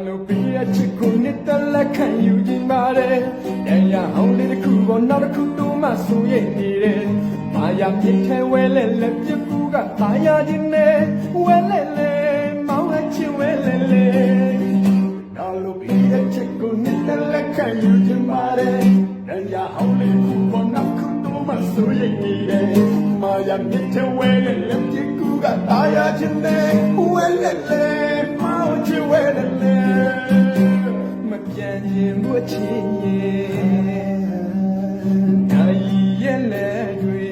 လို့ပြည့်ချစ်ကိုနှစ်သက်လက်ခံယူခြင်းပါတယ်။တရားဟောင်းလေးတစ်ခုပေါ်နောက်တစ်ခုတိုးမှဆိုရနေတယ်။မာယာမြစ်ထဲဝဲလဲလဲပြစ်ကူကသာယာခြင်းနဲ့ဝဲလဲလဲမောင်းအချင်းဝဲလဲလဲလို့ပြည့်ချစ်ကိုနှစ်သက်လက်ခံယူခြင်းပါတယ်။တရားဟောင်းလေးတစ်ခုပေါ်နောက်တစ်ခုတိုးမှဆိုရနေတယ်။မာယာမြစ်ထဲဝဲလဲလဲပြစ်ကူကသာယာခြင်းနဲ့ဝဲလဲလဲချစ်ဝဲတယ်လေမပြန်ခြင်းဘူးချစ်ရဲ့နိုင်ရဲ့လေတွေ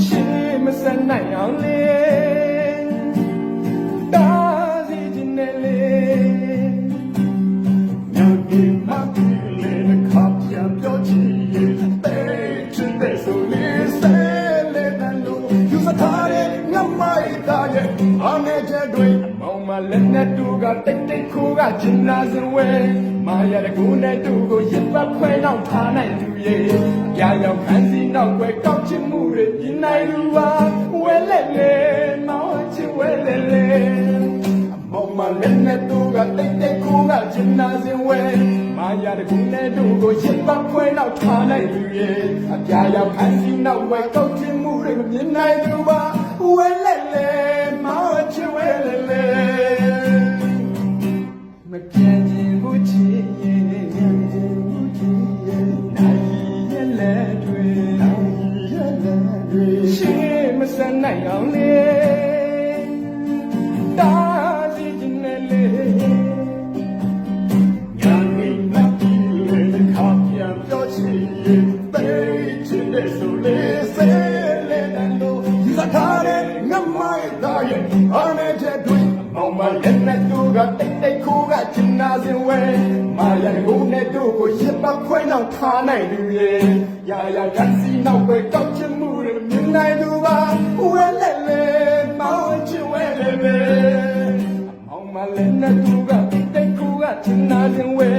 ရှိမစနိုင်အောင်လေတာစီခြင်းနဲ့လေညဒီမပီလေခပ်ရံပြောချင်ရဲ့တဲ့ချစ်တဲ့ဆိုလေးဆဲလေတန်လို့ယူစထားတဲ့ငမိုက်သားရဲ့အနေချက်တွေမလက်နဲ့တူကတိတ်တိတ်ခိုးကကျင်နာစဝဲမာရတဲ့ကိုနဲ့တူကိုရစ်ပတ်ခွဲနောက်ထားနိုင်သူရဲ့ကြာရောက်ခန်းစီနောက်ွယ်ကောက်ချင်မှုတွေမြင်နိုင်သူပါဝဲလက်လေမောင်းချင်ဝဲလက်လေမလက်နဲ့တူကတိတ်တိတ်ခိုးကကျင်နာစဝဲမာရတဲ့ကိုနဲ့တူကိုရစ်ပတ်ခွဲနောက်ထားနိုင်သူရဲ့ကြာရောက်ခန်းစီနောက်ွယ်ကောက်ချင်မှုတွေမြင်နိုင်သူပါဝဲလက်လေမောင်းချင်ဝဲလက်လေမပြန်ခြင်းဘူးချစ်ရဲ့နိုင်ရဲ့လက်တွေရှိမစနိုင်အောင်လေတာစီခြင်းနဲ့လေညာနေမပြီလေခါပြန်ပြောချင်ရဲ့ပေးချင်တဲ့ဆိုလေးဆဲလေတန်လို့ဒီစကားနဲ့ငမိုက်သားရဲ့အနေချက်တွေမလက်နဲ့တူကတိတ်တိတ်ခိုးကကျင်နာစင်ဝဲမာရတဲ့ကိုနဲ့တူကိုရစ်ပတ်ခွဲနောက်ထားနိုင်သူရဲ့ရာရာကစီနောက်ပဲကောက်ချင်မှုတွေမြင်နိုင်သူပါဝဲလက်လေမောင်းချင်ဝဲလေပဲမလက်နဲ့တူကတိတ်တိတ်ခိုးကကျင်နာစင်ဝဲ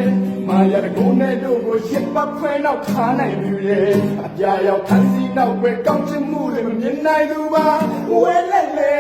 မာရတဲ့ကိုနဲ့တူကိုရစ်ပတ်ခွဲနောက်ထားနိုင်သူရဲ့အပြာရောက်ခန်းစီနောက်ပဲကောက်ချင်မှုတွေမြင်နိုင်သူပါဝဲလက်လေ